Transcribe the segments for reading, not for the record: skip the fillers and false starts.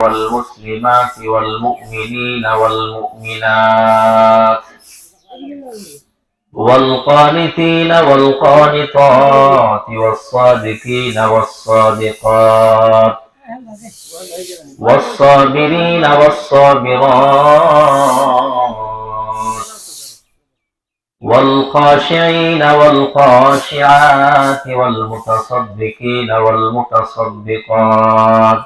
والمسلمات والمؤمنين والمؤمنات والقانتين والقانطات والصادقين والصادقات والصابرين والصابرات والخاشعين والخاشعات والمتصدقين والمتصدقات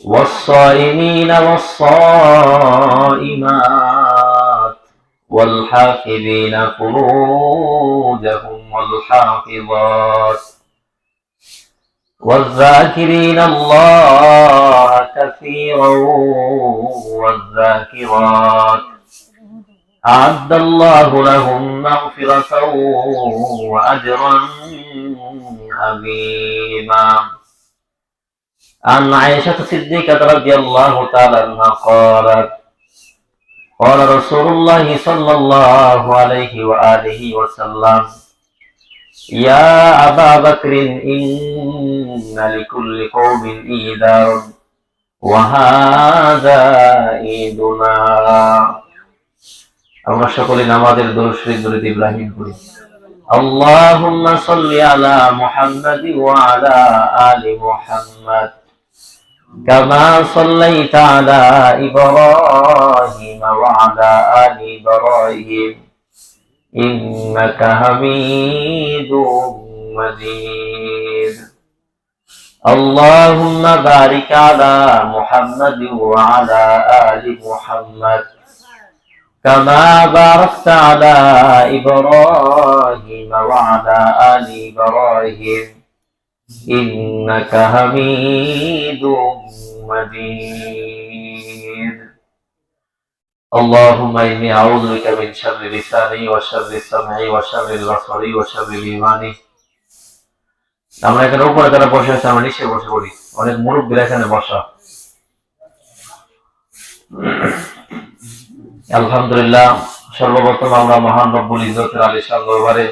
والصائمين والصائمات والحافظين فروجهم والحافظات والذاكرين الله كثيرا والذاكرات أعد الله لهم مغفرة وأجرا عظيما. عن عائشة الصديقة رضي الله تعالى عنها قالت قال رسول الله صلى الله عليه وآله وسلم يا أبا بكر إن لكل قوم عيدا وهذا عيدنا. আমরা সকলে নামাজের দরুদ শরীফ দরুদ ইব্রাহিম পড়ি। আল্লাহুম্মা সাল্লি আলা মুহাম্মাদ ওয়া আলা আলি মুহাম্মাদ কামা সাল্লাইতা আলা ইব্রাহিম ওয়া আলা আলি ইব্রাহিম ইন্নাকা হামিদুম মাজিদ। আল্লাহুম্মা বারিক আলা মুহাম্মাদ ওয়া আলা আলি মুহাম্মাদ كما باركت على إبراهيم وعلى آل إبراهيم إنك حميد مجيد. اللهم إني أعوذ بك من شر لساني وشر سمعي وشر بصري وشر إيماني. আমরা এখানে উপরে যারা বসে আছে আমরা নিচে বসে পড়ি, অনেক মুরব্বীরা এখানে বসা। আলহামদুলিল্লাহ, সর্বপ্রথম আমরা মহান রব্বুল ইজ্জতের আলিশান দরবারে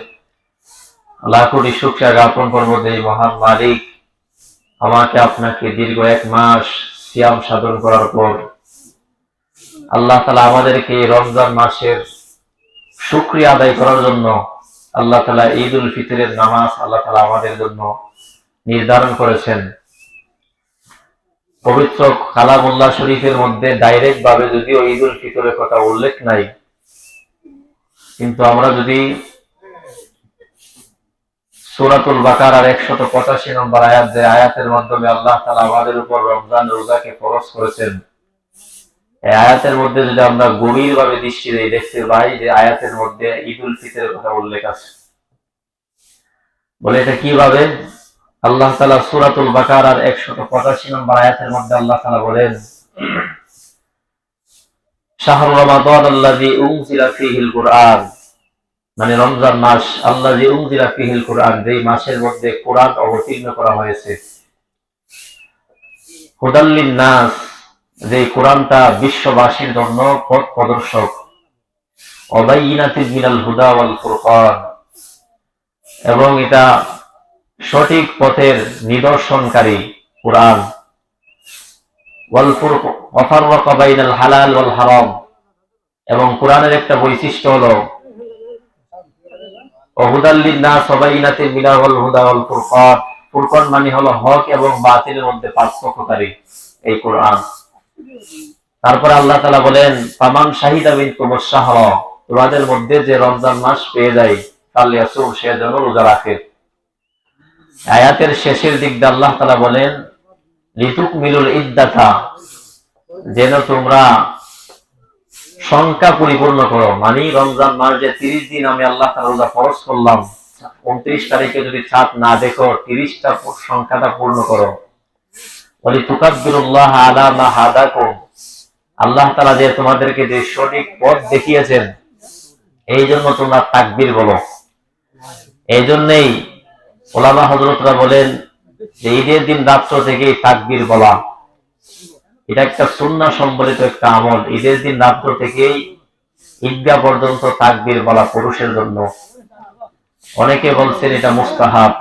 লাখ কোটি শুকরিয়া জ্ঞাপন করব যে মহান মালিক আমাকে আপনাকে দীর্ঘ 1 মাস সিয়াম সাধন করার পর আল্লাহ তাআলা আমাদেরকে রমজান মাসের শুকরিয়া আদায় করার জন্য আল্লাহ তাআলা ঈদুল ফিতরের নামাজ আল্লাহ তাআলা আমাদের জন্য নির্ধারণ করেছেন। পবিত্র কালামুল্লাহ শরীফের মধ্যে ডাইরেক্ট ভাবে যদিও ঈদুল ফিতরের কথা উল্লেখ নাই, কিন্তু আমরা যদি সূরাতুল বাকারার 185 নম্বর আয়াত, যে আয়াতের মাধ্যমে আল্লাহ তাআলা আমাদের উপর রমজান রোজাকে ফরজ করেছেন, এই আয়াতের মধ্যে যদি আমরা গভীরভাবে দৃষ্টি দিই দেখতে পাই যে আয়াতের মধ্যে ঈদুল ফিতরের কথা উল্লেখ আছে। বলে এটা কিভাবে? আল্লাহ তাআলা সূরাতুল বাকারার 185 নম্বর আয়াতের মধ্যে আল্লাহ তাআলা বলেন শাহরু রমাদান আল্লাযী উনজিলা ফীহিল কুরআন, মানে রমজান মাস, আল্লাযী উনজিলা ফীহিল কুরআন, যেই মাসের মধ্যে কোরআন অবতীর্ণ করা হয়েছে, হুদাল লিন-নাস, যেই কোরআনটা বিশ্ববাসীর জন্য পথ প্রদর্শক, ওয়া বাইয়িনাতিন মিনাল হুদা ওয়াল ফুরকান, এবং এটা সঠিক পথের নিদর্শনকারী কুরআন, ওয়াল ফুরকান ওয়া ফাররাকা বাইনাল হালাল ওয়াল হারাম, এবং কুরআনের একটা বৈশিষ্ট্য হলো হুদাল লিন-নাস ওয়া বাইয়িনাতিন মিনাল হুদা ওয়াল ফুরকান, ফুরকান মানে হলো হক এবং বাতিলের মধ্যে পার্থক্যকারী এই কুরআন। তারপরে আল্লাহ তাআলা বলেন ফামান শাহিদা মিনকুমুশ শাহরা, তোমাদের মধ্যে যে রমজান মাস পেয়ে যায় ফালইয়াসুম, সে যেন রোজা রাখে। আয়াতের শেষের দিক দিয়ে আল্লাহ তাআলা বলেন লিতুকমিলুল ইদ্দাতা, যেন তোমরা সংখ্যা পরিপূর্ণ করো, মানে রমজান মাস যে 30 দিন আমি আল্লাহ তাআলা রোজা ফরজ করলাম, 29 তারিখে যদি চাঁদ না দেখো 30টা সংখ্যাটা পূর্ণ করো। ওয়ালি তুকাব্বিরুল্লাহ আলা মা হাদাকুম, আল্লাহ তাআলা যে তোমাদেরকে যে সঠিক পথ দেখিয়েছেন এই জন্য তোমরা তাকবীর বলো। এই জন্যই ওলামা হযরতরা বলেন যে ঈদের দিন রাত্র থেকেই তাকবীর বলা, এটা একটা সুন্নাহ সম্বলিত একটা আমল। ঈদের দিন রাত্র থেকেই ঈদগাহ পর্যন্ত তাকবীর বলা পুরুষের জন্য। অনেকে বলছেন এটা মুস্তাহাব।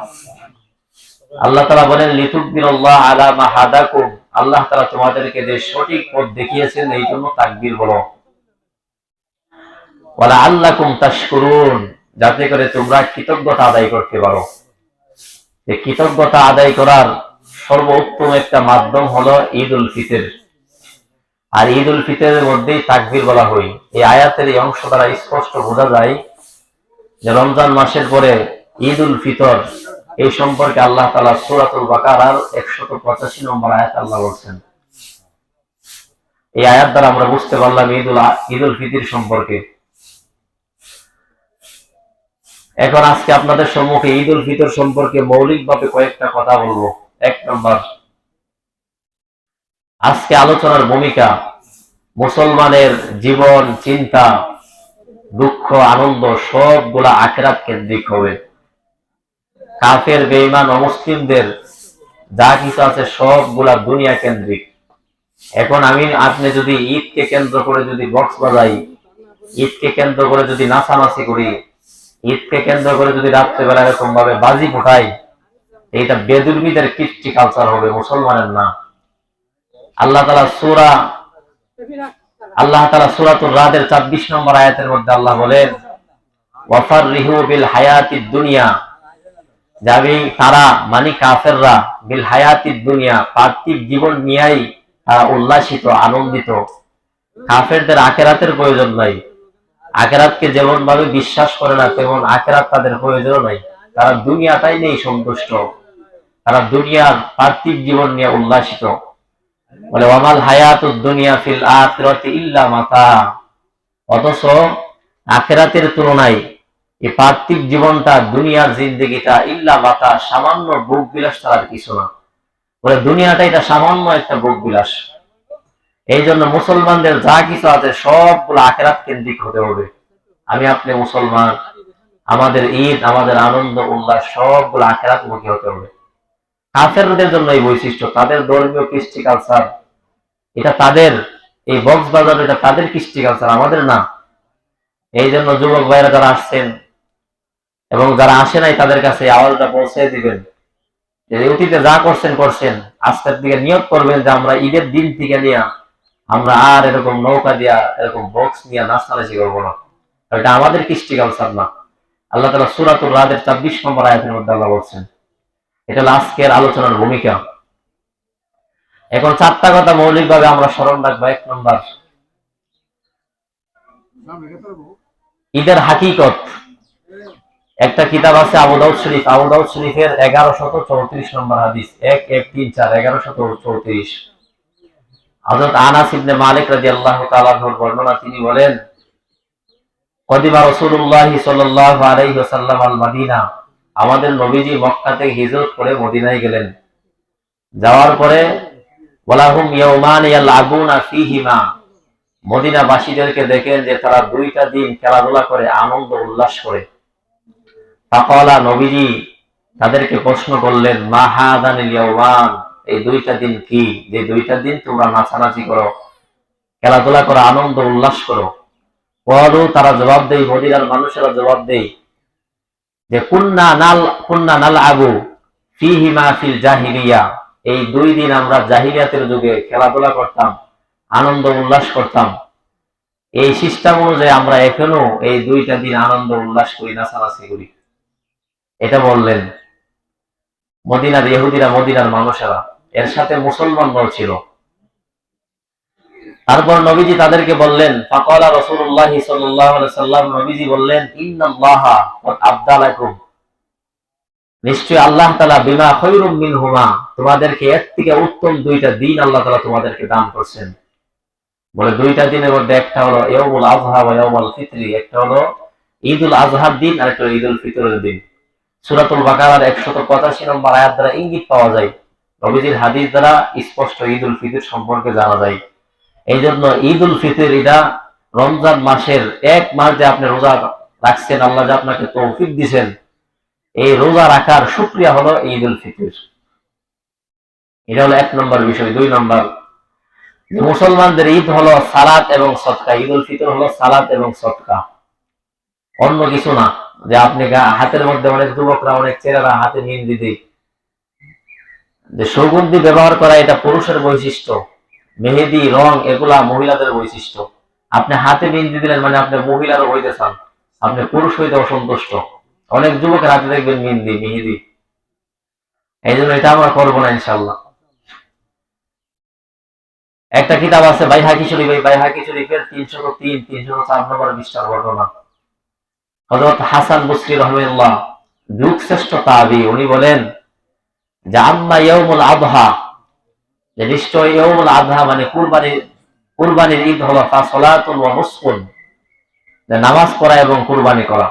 আল্লাহ তাআলা বলেন লিতুকবিরুল্লাহ আলা মা হাদাকুম, আল্লাহ তাআলা তোমাদেরকে যে সঠিক পথ দেখিয়েছেন এই জন্য তাকবীর বলো। ওয়ালা আল্লাকুম তাশকুরুন, যাতে করে তোমরা কৃতজ্ঞতা আদায় করতে পারো। এই কৃতজ্ঞতা আদায় করার সর্বোত্তম একটা মাধ্যম হলো ঈদ উল ফিতর। আর ঈদ উল ফিতরের মধ্যেই তাকবীর বলা হয়। এই আয়াতের এই অংশ দ্বারা স্পষ্ট বোঝা যায় যে রমজান মাসের পরে ঈদ উল ফিতর, এই সম্পর্কে আল্লাহ তাআলা সূরাতুল বাকারার 185 নম্বর আয়াত আল্লাহ বলছেন। এই আয়াত দ্বারা আমরা বুঝতে পারলাম ঈদ উল ফিতর সম্পর্কে। এখন আজকে আপনাদের সম্মুখে ঈদ উল ফিতর সম্পর্কে মৌলিকভাবে কয়েকটা কথা বলবো। 1 নম্বর, আজকে আলোচনার ভূমিকা মুসলমানের জীবন, চিন্তা, দুঃখ, আনন্দ সবগুলা আখিরাত কেন্দ্রিক হবে। কাফের, বেঈমান, অমুসলিমদের যা কিছু আছে সবগুলা দুনিয়া কেন্দ্রিক। এখন আপনি যদি ঈদকে কেন্দ্র করে যদি বক্স বাজাই, ঈদকে কেন্দ্র করে যদি নাচানাচি করি, ঈদকে কেন্দ্র করে যদি রাত্রেবেলা এরকম ভাবে বাজি ফোটাই, এইটা বেদুর্মীদের কৃষ্টি কালচার হবে, মুসলমানের না। আল্লাহ তাআলা সূরাতুর রাদের ২৪ নম্বর আয়াতের মধ্যে আল্লাহ বলেন, ওয়াফাররিহু বিল হায়াতিদ দুনিয়া, যাবে তারা মানে কাফেররা, বিল হায়াতিদ দুনিয়া, পার্থিব জীবন নিয়েই তারা উল্লাসিত, আনন্দিত। কাফেরদের আখিরাতের প্রয়োজন নাই। আখিরাতকে যেমন ভাবে বিশ্বাস করে না, তেমন আখিরাত তাদের প্রয়োজন নাই। তারা দুনিয়াটাই নেই সন্তুষ্ট, তারা দুনিয়ার পার্থিব জীবন নিয়ে উল্লাসিত। বলে ওয়ামাল হায়াতুদ দুনিয়া ফিল আখিরাতি ইল্লা মাতা, অথচ আখিরাতের তুলনায় এই পার্থিব জীবনটা, দুনিয়ার জিন্দেগিটা ইল্লা মাতা, সামান্য ভোগ বিলাস ছাড়া কিছু না। বলে দুনিয়াটা এটা সামান্য একটা ভোগ বিলাস। এই জন্য মুসলমানদের যা কিছু আছে সবগুলো আখিরাত কেন্দ্রিক হতে হবে। আমি আপনি মুসলমান, আমাদের ঈদ, আমাদের আনন্দ উল্লাস সবগুলো আখিরাত মুখী হতে হবে। কাফেরদের জন্য এই বৈশিষ্ট্য, তাদের ধর্মীয় কৃষ্টি কালচার, এটা তাদের, এই বক্স বাজার এটা তাদের কৃষ্টি কালচার, আমাদের না। এই জন্য যুবক ভাইরা যারা আসছেন এবং যারা আসে নাই তাদের কাছে আওয়াজটা পৌঁছে দিবেন যে অতীতে যা করছেন করছেন, আজকের দিকে নিয়োগ করবেন যে আমরা ঈদের দিন থেকে নিয়ে আমরা আর এরকম নৌকা দিয়া এরকম বক্স নিয়ে নাচানাচি করবো না। এটা আমাদের কৃষ্টি কালচার না। আল্লাহ তাআলা সূরাতুর রাদের ২৪ নম্বর আয়াতের মধ্যে আল্লাহ বলছেন। এটা হলো আজকের আলোচনার ভূমিকা। এখন 4টা কথা মৌলিকভাবে আমরা স্মরণ রাখবো। 1 নম্বর, ঈদের হাকিকত। একটা কিতাব আছে আবু দাউদ শরীফ, আবু দাউদ শরীফের 1134 নম্বর হাদিস, 1134 1134। হযরত আনাস ইবনে মালিক রাদিয়াল্লাহু তাআলা আনহুর বর্ণনা, তিনি বলেন, কদিমা রাসূলুল্লাহ সাল্লাল্লাহু আলাইহি ওয়াসাল্লাম আল মদিনা, আমাদের নবীজি মক্কা থেকে হিজরত করে মদিনায় গেলেন। যাওয়ার পরে ওয়ালাহুম ইয়াউমান ইয়ালআবুনা ফীহিমা, মদিনাবাসীদেরকে দেখেন যে তারা 2টা দিন খেলাধুলা করে, আনন্দ উল্লাস করে। ফাকালা, নবীজি তাদেরকে প্রশ্ন করলেন, মা হাযানিল ইয়াওমান, এই 2টা দিন কি, যে 2টা দিন তোমরা নাচানাচি করো, খেলাধুলা করো, আনন্দ উল্লাস করো? ক্বালু, তারা জবাব দেয়, মদিনার মানুষেরা জবাব দেয় যে কুন্না নালআবু ফীহিমা ফিল জাহিলিয়া, এই 2 দিন আমরা জাহিলিয়াতের যুগে খেলাধুলা করতাম, আনন্দ উল্লাস করতাম। এই সিস্টেম অনুযায়ী আমরা এখনো এই 2টা দিন আনন্দ উল্লাস করি, নাচানাচি করি। এটা বললেন মদিনার ইহুদিরা, মদিনার মানুষেরা, এর সাথে মুসলমানরাও ছিল। তারপর নবীজি তাদেরকে বললেন, ফাকালা রাসূলুল্লাহ সাল্লাল্লাহু আলাইহি সাল্লাম, নবীজি বললেন, ইন্নাল্লাহা ক্বাদ আবদালাকুম, নিশ্চয়ই আল্লাহ তাআলা বিমা খায়রুম মিনহুমা, তোমাদেরকে এর থেকে উত্তম 2টা দিন আল্লাহ তাআলা তোমাদেরকে দান করছেন। বলে 2টা দিনের মধ্যে একটা হলো ইয়াউমুল আযহা ওয়া ইয়াউমুল ফিতরি, একটা হলো ঈদুল আযহার দিন আর একটা ঈদুল ফিতরের দিন। সূরাতুল বাকারার 185 নম্বর আয়াত দ্বারা ইঙ্গিত পাওয়া যায়, নবীজির হাদিস দ্বারা স্পষ্ট ঈদুল ফিতর সম্পর্কে জানা যায়। এই জন্য ঈদুল ফিতর, এটা রমজান মাসের 1 মাস যে আপনি রোজা রাখছেন, আল্লাহ যে আপনাকে তৌফিক দিয়েছেন, এই রোজা রাখার শুকরিয়া হলো ঈদুল ফিতর। এটা হলো 1 নম্বর বিষয়। 2 নম্বর, মুসলমানদের ঈদ হলো সালাত এবং সদকা। ঈদুল ফিতর হলো সালাত এবং সদকা, অন্য কিছু না। যে আপনি হাতের মধ্যে, অনেক যুবকরা, অনেক ছেলেরা হাতে মেহেন্দি দেয়, যে সুগন্ধি ব্যবহার করা এটা পুরুষের বৈশিষ্ট্য, মেহেদি রং এগুলা মহিলাদের বৈশিষ্ট্য। আপনি হাতে মেহেদি দিলেন মানে আপনি মহিলারও হইতে চান, আপনি পুরুষ হইতে অসন্তুষ্ট। অনেক যুবকের হাতে দেখবেন মেহেদি। এই জন্য এটা আমরা করবো না ইনশাল্লাহ। একটা কিতাব আছে বাইহাকি শরীফ, এই বাইহাকি শরীফের 303 304 নম্বর পৃষ্ঠার বর্ণনা। হযরত হাসান বসরি রাহিমাহুল্লাহ যুগ শ্রেষ্ঠ তাবী, উনি বলেন যে আম্মা ইয়াউমুল আযহা, যে নিশ্চয় ইয়াউমুল আযহা মানে কুরবানির ঈদ হলো ফাসলাতুন ওয়া নুসকুন, যে নামাজ পড়া এবং কুরবানি করা।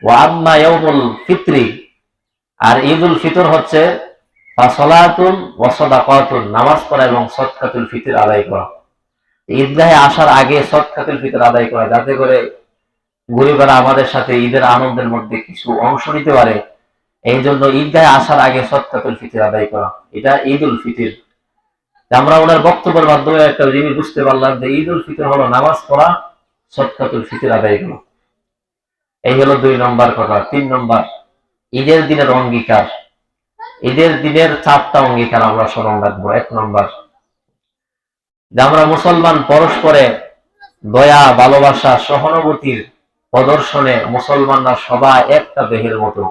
ওয়া আম্মা ইয়াউমুল ফিত্রি, আর ঈদুল ফিতর হচ্ছে ফাসলাতুন ওয়া সাদাকাতুন, নামাজ পড়া এবং সদকাতুল ফিতর আদায় করা। ঈদগাহে আসার আগে সদকাতুল ফিতর আদায় করা, যাতে করে গরিবরা আমাদের সাথে ঈদের আনন্দের মধ্যে কিছু অংশ নিতে পারে। এই জন্য ঈদগাহে আসার আগে সদকাতুল ফিতর আদায় করা, এটা ঈদুল ফিতর। আমরা ওনার বক্তব্যের মাধ্যমে একটা জিনিস বুঝতে পারলাম যে ঈদুল ফিতর হলো নামাজ পড়া, সদকাতুল ফিতর আদায় করা। এই হলো 2 নম্বর কথা। 3 নম্বর, ঈদের দিনের অঙ্গীকার। ঈদের দিনের 4টা অঙ্গীকার আমরা স্মরণ রাখবো। 1 নম্বর, যে আমরা মুসলমান পরস্পরে দয়া, ভালোবাসা, সহানুভূতির প্রদর্শনে মুসলমানরা সবাই একটা দেহের মতো।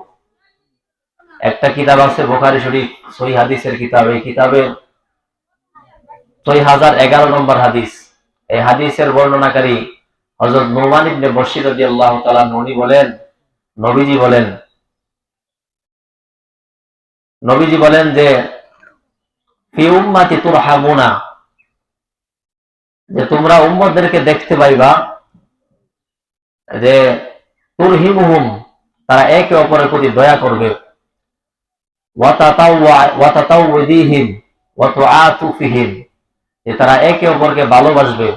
একটা কিতাব আছে বুখারী শরীফ সহিহ হাদিসের কিতাব, এই কিতাবের 6011 নম্বর হাদিস। এই হাদিসের বর্ণনাকারী হযরত নুমান ইবনে বশীর রাদিয়াল্লাহু তাআলা উনি বলেন, নবীজি বলেন যে ফি উম্মতি তুরহামুনা, যে তোমরা উম্মতদেরকে দেখতে পাইবা যে তুরহিমুহুম, তারা একে অপরের প্রতি দয়া করবে, ওয়া তাতাওয়াদিহিম ওয়া তুআতুফিহিম, যে তারা একে অপরকে ভালোবাসবে,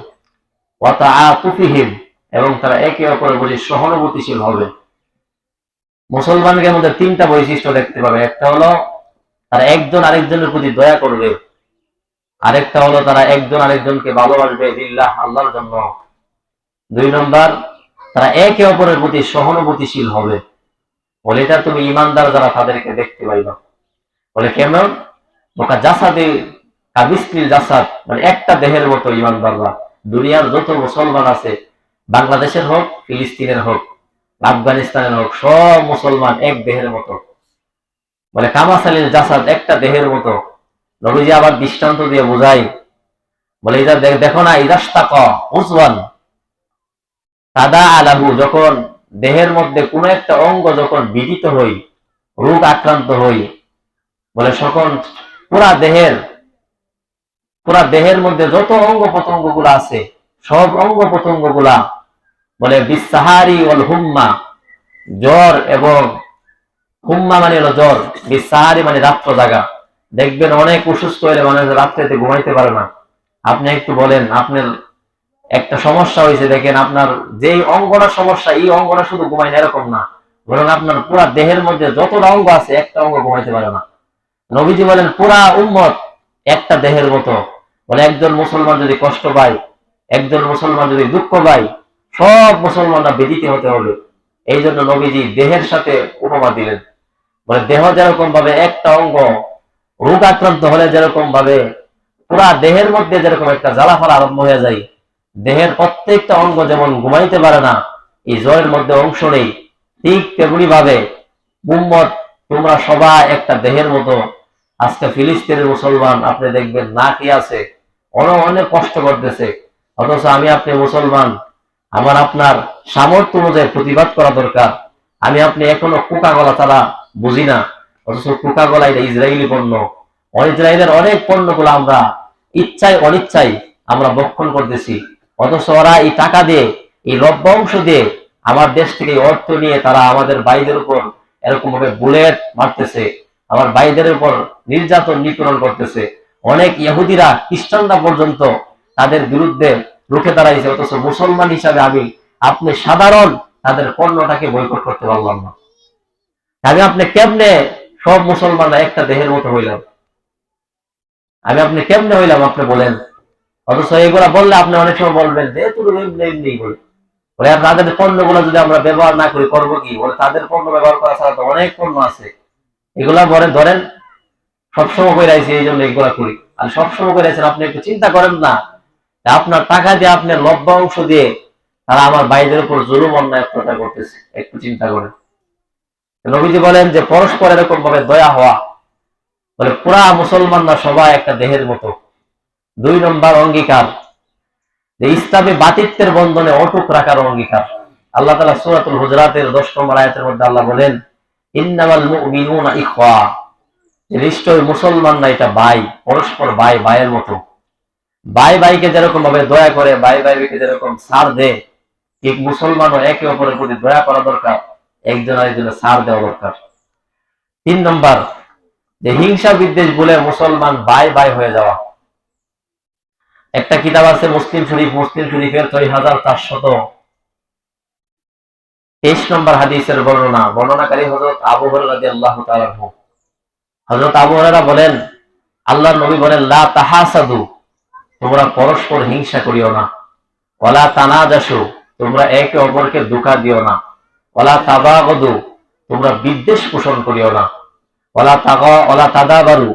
ওয়া তাআতুফিহিম, এবং তারা একে অপরের প্রতি সহানুভূতিশীল হবে। মুসলমানদের মধ্যে 3টা বৈশিষ্ট্য দেখতে পাবে। একটা হলো তারা একজন আরেকজনের প্রতি দয়া করবে, আরেকটা হলো তারা একজন আরেকজনকে ভালোবাসবে লিল্লাহ, আল্লাহর জন্য। 2 নম্বর, তারা একে অপরের প্রতি সহানুভূতিশীল হবে। বলে এটা তুমি ইমানদার যারা তাদেরকে দেখতে পাইবা। বলে কেমন? বোকা জাসাদে কাবিস্তিল জাসাদ, মানে একটা দেহের মতো ইমানদাররা। দুনিয়ার যত মুসলমান আছে, বাংলাদেশের হোক, ফিলিস্তিনের হোক, আফগানিস্তানের হোক, সব মুসলমান এক দেহের মতো। বলে কামাসালিল জাসাদ, একটা দেহের মতো। নবীজি আবার দৃষ্টান্ত দিয়ে বোঝাই, বলে এটা দেখো না, ইদাস্তাকা উজওয়ান তাদা আলাহু, যখন দেহের মধ্যে কোন একটা অঙ্গ যখন বিদিত হই, রোগ আক্রান্ত হই, বলে সকল পুরা দেহের মধ্যে যত অঙ্গ প্রত্যঙ্গ গুলা আছে, সব অঙ্গ প্রত্যঙ্গ গুলা বলে বিসাহারি ওয়াল হুম্মা, জ্বর এবং হুম্মা মানে হলো জ্বর, বিসাহারি মানে রাত্র জাগা। দেখবেন অনেক অসুস্থ হলে মানুষ রাত্রিতে ঘুমাইতে পারে না। আপনি একটু বলেন আপনার একটা সমস্যা হয়েছে, দেখেন আপনার যেই অঙ্গটা সমস্যা, এই অঙ্গটা শুধু ঘুমায় না এরকম না, বরং আপনার পুরা দেহের মধ্যে যতটা অঙ্গ আছে একটা অঙ্গ ঘুমাইতে পারে না। নবীজি বলেন পুরা উম্মত একটা দেহের মতো। বলে একজন মুসলমান যদি কষ্ট পায়, একজন মুসলমান যদি দুঃখ পায়, সব মুসলমানরা বেদিতে হতে হবে। এই জন্য নবীজি দেহের সাথে উপমা দিলেন। বলে দেহ যেরকম ভাবে একটা অঙ্গ রোগ আক্রান্ত হলে যেরকম ভাবে পুরা দেহের মধ্যে যেরকম একটা জ্বালাফালা আরম্ভ হয়ে যায়, দেহের প্রত্যেকটা অঙ্গ যেমন ঘুমাইতে পারে না, এই জ্বরের মধ্যে অংশ নেই, ঠিক তেমনি ভাবে উম্মত তোমরা সবাই একটা দেহের মতো। আজকে ফিলিস্তিনের মুসলমান আপনি দেখবেন না কি আছে, অনেক কষ্ট করতেছে, অথচ আমি আপনি মুসলমান, আমার আপনার সামর্থ্য অনুযায়ী প্রতিবাদ করা দরকার। আমি আপনি এখনো কোকা কোলা তারা বুঝি না, অথচ কোকা কোলা এটা ইসরায়েলি পণ্য। ইসরায়েলের অনেক পণ্যগুলো আমরা ইচ্ছায় অনিচ্ছায় আমরা বক্ষণ করতেছি, অথচ ওরা এই টাকা দিয়ে, এই লভ্যাংশ দিয়ে আমার দেশ থেকে অর্থ নিয়ে তারা আমাদের ভাইদের উপর এরকম ভাবে বুলেট মারতেছে, আমার ভাইদের উপর নির্যাতন নিপীড়ন করতেছে। অনেক ইহুদিরা, খ্রিস্টানরা পর্যন্ত তাদের বিরুদ্ধে রুখে দাঁড়াইছে, অথচ মুসলমান হিসাবে আমি আপনি সাধারণ তাদের পণ্যটাকে বয়কট করতে পারলাম না। আমি আপনি কেমনে সব মুসলমানরা একটা দেহের মতো হইলাম? আমি আপনি কেমনে হইলাম আপনি বলেন? অথচ এগুলা বললে আপনি অনেক সময় বলবেন যে তুই এমনি এমনি বলে। আর তাদের পণ্যগুলো যদি আমরা ব্যবহার না করি করবো কি? বলে তাদের পণ্য ব্যবহার করা ছাড়া তো অনেক পণ্য আছে, এগুলা ধরেন সবসময় করে আইছি এই জন্য এগুলা করি। আর সবসময় করে আইছেন, আপনি একটু চিন্তা করেন না আপনার টাকা দিয়ে, আপনার লব্ধ অংশ দিয়ে তারা আমার ভাইদের উপর জুলুম অন্যায় অত্যাচার করতেছে, একটু চিন্তা করেন। নবীজি বলেন যে পরস্পর এরকম ভাবে দয়া হওয়া, বলে পুরা মুসলমানরা সবাই একটা দেহের মতো। 2 নম্বর অঙ্গীকার যে ইসলামী বাতিত্বের বন্ধনে অটুট রাখার অঙ্গীকার। আল্লাহ তাআলা সূরাতুল হুজুরাতের 10 নম্বর আয়াতের মধ্যে আল্লাহ বলেন, ইন্নামাল মুমিনুনা ইখওয়া, নিশ্চয় মুসলমানরা এটা ভাই, পরস্পর ভাই ভাইয়ের মতো। ভাই ভাইকে যেরকম ভাবে দয়া করে, ভাই ভাইকে যেরকম ছাড় দেয়, ঠিক মুসলমানও একে অপরের প্রতি দয়া করা দরকার, একজন আরেকজনের ছাড় দেওয়া দরকার। 3 নম্বর যে হিংসা বিদ্বেষ বলে মুসলমান ভাই ভাই হয়ে যাওয়া। একটা কিতাব আছে মুসলিম শরীফের 6423 নম্বর হাদিসের বর্ণনাকারী হযরত আবু হুরায়রা রাদিয়াল্লাহু তাআলা আনহু। হযরত আবু হুরায়রা বলেন, আল্লাহর নবী বলেন, লা তাহাসাদু, তোমরা পরস্পর হিংসা করিও না। ওয়ালা তানাজাসু, তোমরা একে অপরকে ধোঁকা দিও না। ওয়ালা তাবাগদু, তোমরা বিদ্বেষ পোষণ করিও না। ওয়ালা তাদাবারু,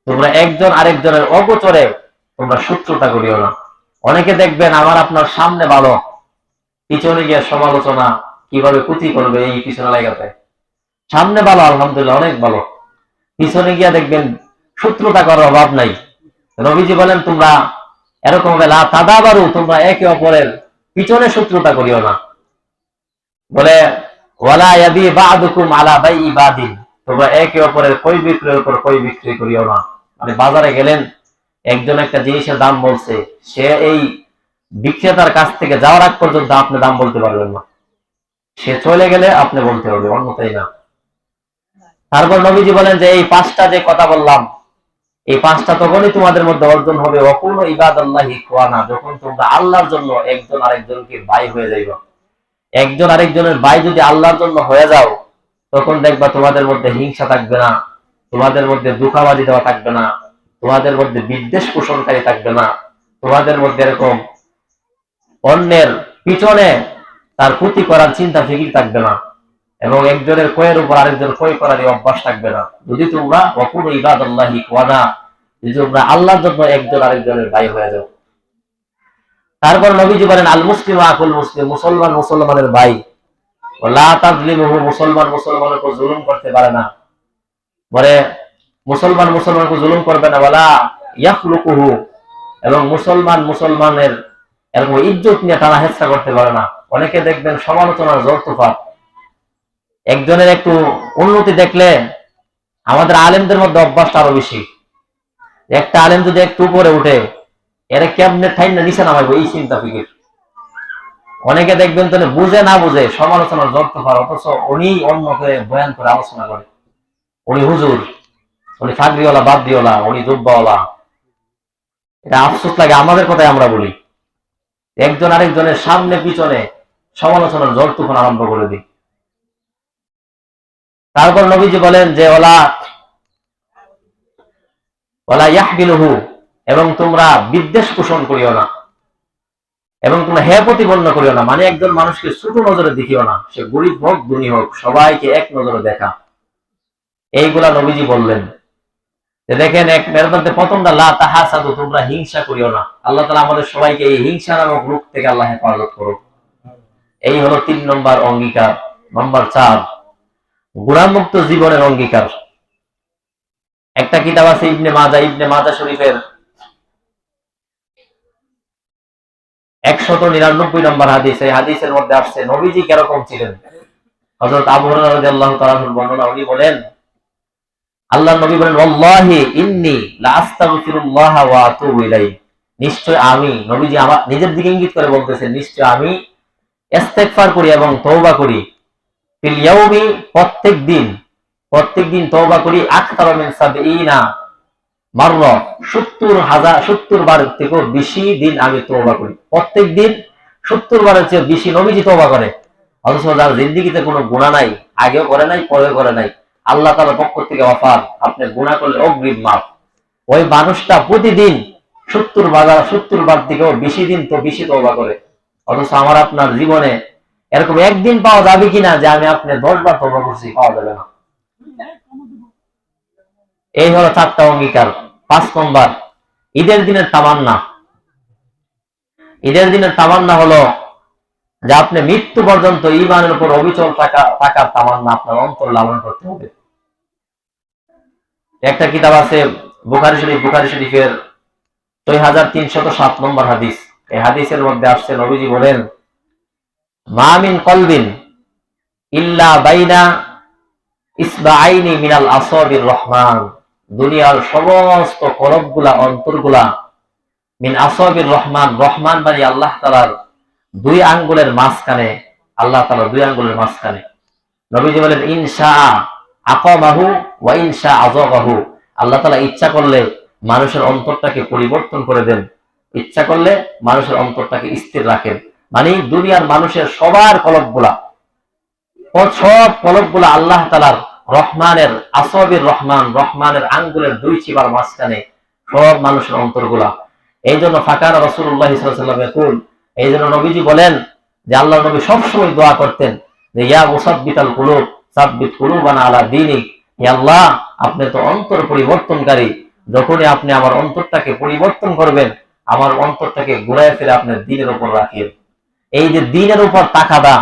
তোমরা একজন আরেকজনের অগোচরে তোমরা শত্রুতা করিও না। অনেকে দেখবেন আমার আপনার সামনে ভালো, পিছনে গিয়ে সমালোচনা কিভাবে ক্ষতি করবে এই পিছনে লাগাতে। সামনে ভালো, আলহামদুলিল্লাহ অনেক ভালো, পিছনে গিয়া দেখবেন শত্রুতা করার অভাব নাই। নবীজি বলেন তোমরা এরকম লা তাদাবারু, তোমরা একে অপরের পিছনে শত্রুতা করিও না। বলে ওয়ালা ইয়াবি বা'দুকুম আলা বাইই বাদিন, তোমরা একে অপরের ক্রয় বিক্রয়ের উপর ক্রয় বিক্রয় করিও না। মানে বাজারে গেলেন, একজন একটা জিনিসের দাম বলছে, সে এই বিক্রেতার কাছ থেকে যাওয়ার আগ পর্যন্ত আপনি দাম বলতে পারবেন না, সে চলে গেলে আপনি বলতে হবে, অন্যথায় না। তারপর নবীজি বলেন যে এই 5টা যে কথা বললাম, এই 5টা তখনই তোমাদের মধ্যে অর্জন হবে ওয়াকুনু ইবাদাল্লাহি ইখওয়ানা, যখন তোমরা আল্লাহর জন্য একজন আরেকজনকে ভাই হয়ে যাইবা। একজন আরেকজনের ভাই যদি আল্লাহর জন্য হয়ে যাও, তখন দেখবা তোমাদের মধ্যে হিংসা থাকবে না, তোমাদের মধ্যে ধোঁকাবাজি দেওয়া থাকবে না, তোমাদের মধ্যে বিদ্বেষ পোষণকারী থাকবে না, তোমাদের মধ্যে এরকম অন্যের পিছনে তার ক্ষতি করার চিন্তা ফিকির থাকবে না, এবং একজনের কয়ের উপর আরেকজন কয় করার অভ্যাস থাকবে না। যদি তোমরা ওয়াকুনু ইবাদাল্লাহি ইখওয়ানা, যদি তোমরা আল্লাহর জন্য একজন আরেকজনের ভাই হয়ে যাও। তারপর নবীজি বলেন, আল মুসলিম আকুল মুসলিম, মুসলমান মুসলমানের ভাই। লা তাজলিমুহু, মুসলমান মুসলমানের উপর জুলুম করতে পারে না। বলে মুসলমান মুসলমানকে জুলুম করবে না। ওয়ালা ইয়াখলুকুহু, এবং মুসলমান মুসলমানের এরকম ইজ্জত নিয়ে টানা হেঁচড়া করতে পারে না। অনেকে দেখবেন সমালোচনার জোর তুফান, একজনের একটু উন্নতি দেখলে, আমাদের আলেমদের মধ্যে অভ্যাসটা আরো বেশি, একটা আলেম যদি একটু উপরে উঠে, এরা কেমনে ঠাই না নিচে নামাইবো এই চিন্তা ফিকির। অনেকে দেখবেন তো বুঝে না বুঝে সমালোচনার জোর তুফান, অথচ উনি অন্যকে বয়ান করে আলোচনা করে, উনি হুজুর, উনি ফাগরিওয়ালা বাদরিওয়ালা, উনি জুব্বাওয়ালা। এটা আফসোস লাগে, আমাদের কথাই আমরা বলি, একজন আরেকজনের সামনে পিছনে সমালোচনার জোর তুফান আরম্ভ করে দিই। তারপর নবীজি বলেন যে ওয়ালা ইয়াহবিলুহু, এবং তোমরা বিদ্বেষ পোষণ করিও না, এবং তোমরা হে প্রতিপন্ন করিও না। মানে একজন মানুষকে ছোট নজরে দেখিও না, সে গরিব হোক ধনী হোক, সবাইকে এক নজরে দেখা। এইগুলা নবীজি বললেন। দেখেন এক এর মধ্যে প্রথমটা লা তাহাসাদু, তোমরা হিংসা করিও না। আল্লাহ তাআলা আমাদের সবাইকে এই হিংসা নামক রোগ থেকে আল্লাহ হেফাজত করুক। এই হলো 3 নম্বর অঙ্গীকার। নম্বর 4, গুনাহমুক্ত জীবনের অঙ্গীকার। একটা কিতাব আছে ইবনে মাজা শরীফের 199 নম্বর হাদিস। এই হাদিসের মধ্যে আসছে নবীজি কিরকম ছিলেন। হযরত আবু হুরায়রা রাদিয়াল্লাহু তাআলা বর্ণনা, উনি বলেন, আল্লাহর নবী বলেন, ওয়াল্লাহি ইন্নী লা আস্তাগফিরুল্লাহ ওয়া আতুবু ইলাইহি, নিশ্চয় আমি, নবীজি আমার নিজের দিকে ইঙ্গিত করে বলতেছেন, নিশ্চয় আমি ইস্তেগফার করি এবং তওবা করি, ফিল ইয়াউমি, প্রত্যেক দিন তওবা করি, আকতার মিন 70 মাররা, 70 বারের থেকেও বেশি দিন আমি তওবা করি। প্রত্যেক দিন 70 বারের চেয়ে বেশি নবীজি তওবা করে। অথচ যার জিন্দেগিতে কোনো গুনাহ নাই, আগেও করে নাই পরেও করে নাই, আল্লাহ তাআলার পক্ষ থেকে অফার, আপনি গুনাহ করলে অগ্রিম মাফ। ওই মানুষটা প্রতিদিন 70 বার থেকেও বেশি দিন তো বেশি তওবা করে। অথচ আমার আপনার জীবনে এরকম একদিন পাওয়া যাবে কিনা যে আমি আপনি 10 বার তওবা করছি? পাওয়া যাবে না। এই হলো 4টা অঙ্গীকার। 5 নম্বর, ঈদের দিনের তামান্না। ঈদের দিনের তামান্না হলো যে আপনি মৃত্যু পর্যন্ত ঈমানের উপর অবিচল থাকার তামান্না আপনার অন্তর লালন করতে হবে। একটা কিতাব আছে বুখারী শরীফের 6307 নম্বর হাদিস। এই হাদিসের মধ্যে আসছে, নবীজি বলেন, মা মিন কলবিন ইল্লা বাইনা ইসবাআইনি মিনাল আসাবির রহমান। দুনিয়ার সমস্ত কলবগুলা, অন্তরগুলা মিন আসাবির রহমান, রহমান মানে আল্লাহ তাআলার 2 আঙ্গুলের মাঝখানে, আল্লাহ তাআলার 2 আঙ্গুলের মাঝখানে। নবীজি বলেন, ইনশা আকামাহু ওয়া ইনশা আযাগাহু। আল্লাহ তাআলা ইচ্ছা করলে মানুষের অন্তরটাকে পরিবর্তন করে দেন, ইচ্ছা করলে মানুষের অন্তরটাকে স্থির রাখেন। মানে দুনিয়ার মানুষের সবার কলবগুলা, সব কলবগুলা আল্লাহ তাআলার রহমানের আসাবির রহমান, রহমানের আঙ্গুলের 2 চিবার মাঝখানে সব মানুষের অন্তরগুলা। এই জন্য ফাকানা রাসূলুল্লাহ সাল্লাল্লাহু আলাইহি ওয়াসাল্লাম, এই জন্য নবীজি বলেন যে আল্লাহর নবী সবসময় দোয়া করতেন যে ইয়া মুসাব্বিতাল কুলুব সাব্বিত কুলুবানা আলা দীনিক। হে আল্লাহ, আপনি তো অন্তর পরিবর্তনকারী, যখনই আপনি আমার অন্তরটাকে পরিবর্তন করবেন, আমার অন্তরটাকে ঘুরায় ফিরে আপনার দ্বীনের উপর রাখিয়ে। এই যে দ্বীনের উপর তাকাদা,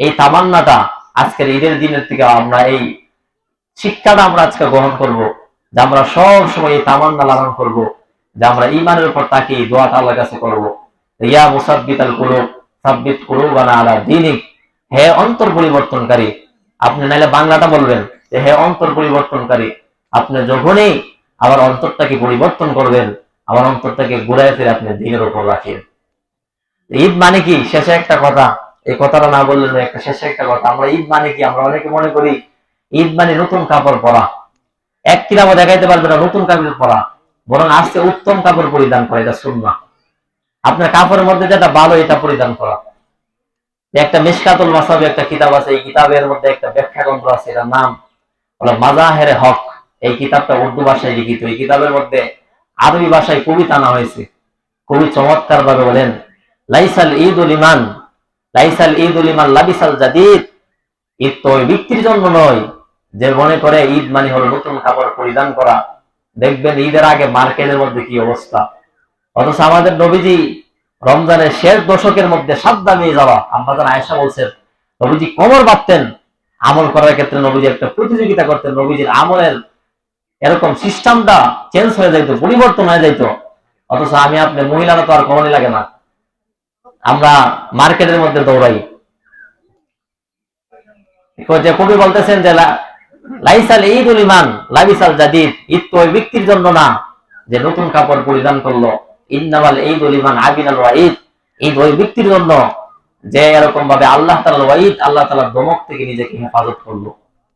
এই তামান্নাটা আজকের ঈদের দিনের থেকে আমরা এই শিক্ষাটা আমরা আজকে গ্রহণ করব, যে আমরা সব সময় এই তামান্না লালন করব, যে আমরা ঈমানের উপর তাকিয়ে দোয়াটা আল্লাহর কাছে করব, ইয়া মুসাব্বিতাল কুলুব সাব্বিত কুলুবানা আলা দীনিক। হে অন্তর পরিবর্তনকারী, আপনি নাইলে বাংলাটা বলবেন যে হে অন্তর পরিবর্তনকারী, আপনি যখনই আমার অন্তরটাকে পরিবর্তন করবেন, আমার অন্তরটাকে ঘুরায় ফিরে আপনি দ্বীনের উপর রাখেন। ঈদ মানে কি? শেষে একটা কথা, এই কথাটা না বললে একটা শেষে একটা কথা। আমরা ঈদ মানে কি, আমরা অনেকে মনে করি ঈদ মানে নতুন কাপড় পরা। এক কিরামও দেখাইতে পারবে না নতুন কাপড় পরা, বরং আজকে উত্তম কাপড় পরিধান করা, এটা সুন্নাহ। আপনার কাপড়ের মধ্যে যেটা ভালো এটা পরিধান করা। একটা মিশকাতুল মাসাবি একটা কিতাব আছে, এই কিতাবের মধ্যে একটা ব্যাখ্যা গ্রন্থ আছে, এটার নাম হলো মাজাহেরে হক। এই কিতাবটা উর্দু ভাষায় লিখিত। এই কিতাবের মধ্যে আরবি ভাষায় কবিতা আনা হয়েছে। খুবই চমৎকার ভাবে বলেন, লাইসাল ঈদুল ইমান, লাইসাল ঈদুল ইমান লাবিসাল জাদিদ। ঈদ তো ওই ব্যক্তির জন্য নয় যে মনে করে ঈদ মানে হলো নতুন কাপড় পরিধান করা। দেখবেন ঈদের আগে মার্কেটের মধ্যে কি অবস্থা। অথচ আমাদের নবীজি রমজানের শেষ দশকের মধ্যে সাদ্দা নিয়ে যাওয়া, আমাদের আয়েশা বলছেন নবীজি কোমর বাঁধতেন আমল করার ক্ষেত্রে। নবীজি একটা প্রতিযোগিতা করতেন, নবীজির আমলের এরকম সিস্টেমটা চেঞ্জ হয়ে যাইতো, পরিবর্তন হয়ে যাইতো। অথচ আমি আপনি মহিলারা তো আর কোমরই লাগে না, আমরা মার্কেটের মধ্যে দৌড়াই। যে কবি বলতেছেন যে লাইসাল ঈদুল ইমান লাবিসাল জাদিদ। ঈদ তো ওই ব্যক্তির জন্য না যে নতুন কাপড় পরিধান করলো, ইন্নামাল ঈদুল ইমান আবিনাল ওয়াঈদ। ঈদ ওই ব্যক্তির জন্য যে এরকম ভাবে আল্লাহ তাআলার ওয়াঈদ, আল্লাহ তাআলার ধমক থেকে নিজেকে হেফাজত করলো,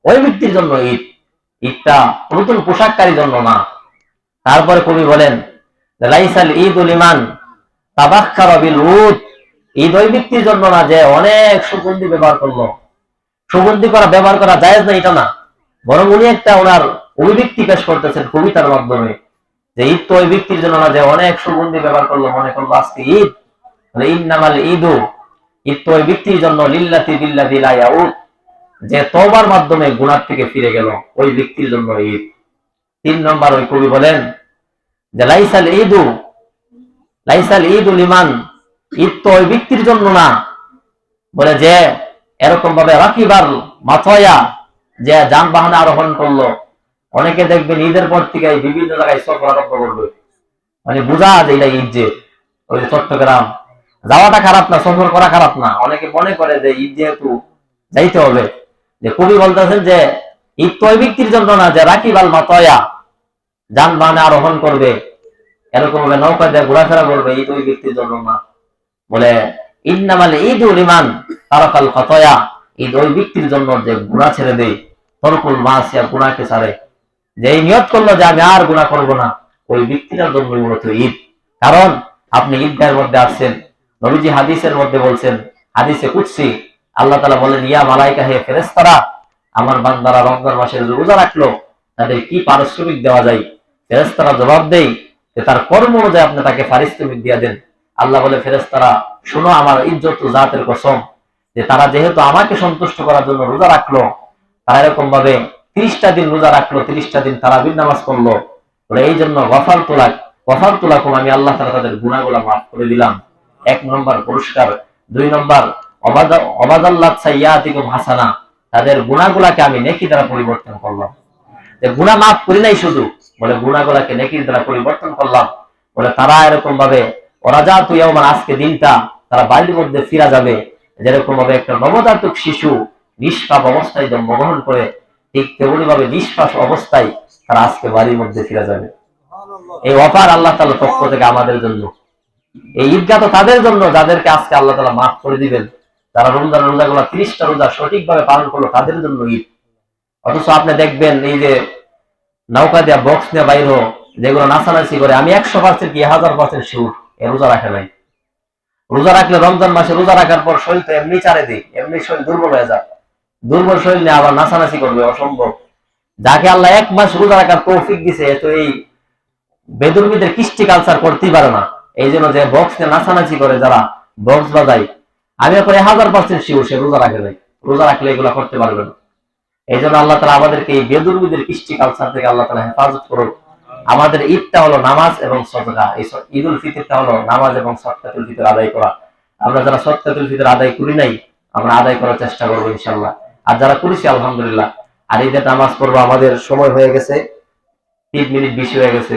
ওই ব্যক্তির জন্য ঈদ। ঈদটা নতুন পোশাককারীর জন্য না। তারপরে কবি বলেন লাইসাল ঈদুল ইমান তাবাক্কারা বিল উদ। ঈদ ওই ব্যক্তির জন্য না যে অনেক সুগন্ধি ব্যবহার করলো। সুগন্ধি ব্যবহার করা জায়েজ না এটা না, বরং উনি একটা ওনার অভিব্যক্তি পেশ করতেছেন কবিতার মাধ্যমে যে ঈদ তো ওই ব্যক্তির জন্য না যে অনেক সুগন্ধি ব্যবহার করলো, মনে করলো আজকে ঈদ। ইন্নামাল ঈদু, ঈদ তো ওই ব্যক্তির জন্য লিল্লাতি বিল্লাযী লা ইয়াউদ, যে তওবার মাধ্যমে গুনাহ থেকে ফিরে গেল, ওই ব্যক্তির জন্য ঈদ। 3 নম্বর ওই কবি বলেন যে লাইসাল ঈদুল ইমান। ঈদ তো ওই ব্যক্তির জন্য না বলে যে এরকম ভাবে রাকিবার মাথায়া যে যানবাহনে আরোহণ করলো। অনেকে দেখবেন ঈদের পর থেকে বিভিন্ন জায়গায় সফর আরম্ভ করবে, মানে বোঝা যে এটা ঈদ, যে ওই চট্টগ্রাম যাওয়াটা খারাপ না, সফর করা খারাপ না। অনেকে মনে করে যে ঈদ যেহেতু যাইতে হবে। যে কবি বলতেছেন যে ঈদ তো ওই ব্যক্তির জন্য না যে রাকিবাল মাতায়া যানবাহনে আরোহণ করবে, এরকম ভাবে নৌকা দিয়ে ঘোরাফেরা করবে, ঈদ ওই ব্যক্তির জন্য না। বলে ইন্নামাল ঈদুল ইমান তারাকাল খাতায়া। ঈদ ওই ব্যক্তির জন্য যে গুনাহ ছেড়ে দেয়, তরকুল মাসিয়া, গুনাহকে ছাড়ে, যে এই নিয়ত করলো যে আমি আর গুনাহ করব না, ওই ব্যক্তিটার জন্য মূলত ঈদ। কারণ আপনি ঈদগাহের মধ্যে আসছেন, নবীজি হাদিসের মধ্যে বলছেন, হাদিসে কুদসি আল্লাহ তাআলা বলেন, ইয়া মালাইকা, হে ফেরেশতারা, আমার বান্দারা রমজান মাসের রোজা রাখলো, তাদের কি পারিশ্রমিক দেওয়া যায়? ফেরেশতারা জবাব দেয় যে তার কর্ম অনুযায়ী আপনি তাকে পারিশ্রমিক দিয়ে দেন। আল্লাহ বলে, ফেরেশতারা শুনো, আমার ইজ্জত জাতের কসম, যে তারা যেহেতু আমাকে সন্তুষ্ট করার জন্য রোজা রাখলো, তারা এরকম ভাবে 30টা দিন রোজা রাখলো, 30টা দিন তারাবির নামাজ পড়লো, বলে এই জন্য গফার তোলাকুম, আমি আল্লাহ তাআলা তাদের গুনাহগুলো মাফ করে দিলাম। 1 নম্বর পুরস্কার। 2 নম্বর অবাদাল্লাহ সাইয়াতিকুম হাসানা, তাদের গুনাহগুলোকে আমি নেকি দ্বারা পরিবর্তন করলাম। যে গুনাহ মাফ করি নাই শুধু, বলে গুনাহগুলোকে নেকির দ্বারা পরিবর্তন করলাম। বলে তারা এরকম ভাবে ওরা যা তুই আমার আজকে দিনটা তারা বাড়ির মধ্যে ফিরা যাবে, যেরকম ভাবে একটা নবজাতক শিশু নিষ্পাপ অবস্থায় জন্মগ্রহণ করে, ঠিক তেমনি ভাবে নিষ্পাপ অবস্থায় তারা আজকে বাড়ির মধ্যে ফিরা যাবে। এই অফার আল্লাহ তাআলার পক্ষ থেকে আমাদের জন্য। এই ঈদগাহ তো তাদের জন্য যাদেরকে আজকে আল্লাহ তাআলা মাফ করে দিবেন, যারা রমজানের রোজাগুলো 30টা রোজা সঠিকভাবে পালন করলো, তাদের জন্য ঈদ। অথচ আপনি দেখবেন এই যে নৌকা দিয়া বক্স নিয়ে বাইর, যেগুলো নাচানাচি করে, আমি 100% কি 1000% শিওর এ রোজা রাখে নাই। রোজা রাখলে রমজান মাসে রোজা রাখার পর শরীর তো এমনি চারে দিই, এমনি শরীর দুর্বল হয়ে যায়। দুর্বল শরীর নিয়ে আবার নাচানাচি করবে, অসম্ভব। যাকে আল্লাহ 1 মাস রোজা রাখার তৌফিক দিছে, তো এই বেদুর্মীদের কৃষ্টি কালচার করতেই পারে না। এই জন্য যে বক্স নিয়ে নাচানাচি করে, যারা বক্স বাজায়, আমি এখন 1000% শিওর সে রোজা রাখে নাই। রোজা রাখলে এগুলা করতে পারবে না। এই জন্য আল্লাহ তাআলা আমাদেরকে এই বেদুর্মীদের কৃষ্টি কালচার থেকে আল্লাহ তাআলা হেফাজত করুক। আমাদের ঈদটা হলো নামাজ এবং সদকা। এই ঈদুল ফিতরটা হলো নামাজ এবং সদকাতুল ফিতর আদায় করা। আমরা যারা সদকাতুল ফিতর আদায় করি নাই, আমরা আদায় করার চেষ্টা করবো ইনশাআল্লাহ। আর যারা করেছি আলহামদুলিল্লাহ। আর ঈদের নামাজ পড়বো, আমাদের সময় হয়ে গেছে, 3 মিনিট বেশি হয়ে গেছে।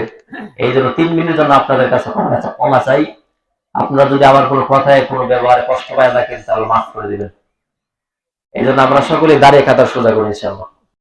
এই জন্য 3 মিনিটের জন্য আপনাদের কাছে ক্ষমা চাই। আপনারা যদি আমার কোনো কথায় কোনো ব্যবহারে কষ্ট পায় থাকেন, তাহলে মাফ করে দিবেন। এই জন্য আমরা সকলে দাঁড়িয়ে কাতার সোজা করি ইনশাআল্লাহ।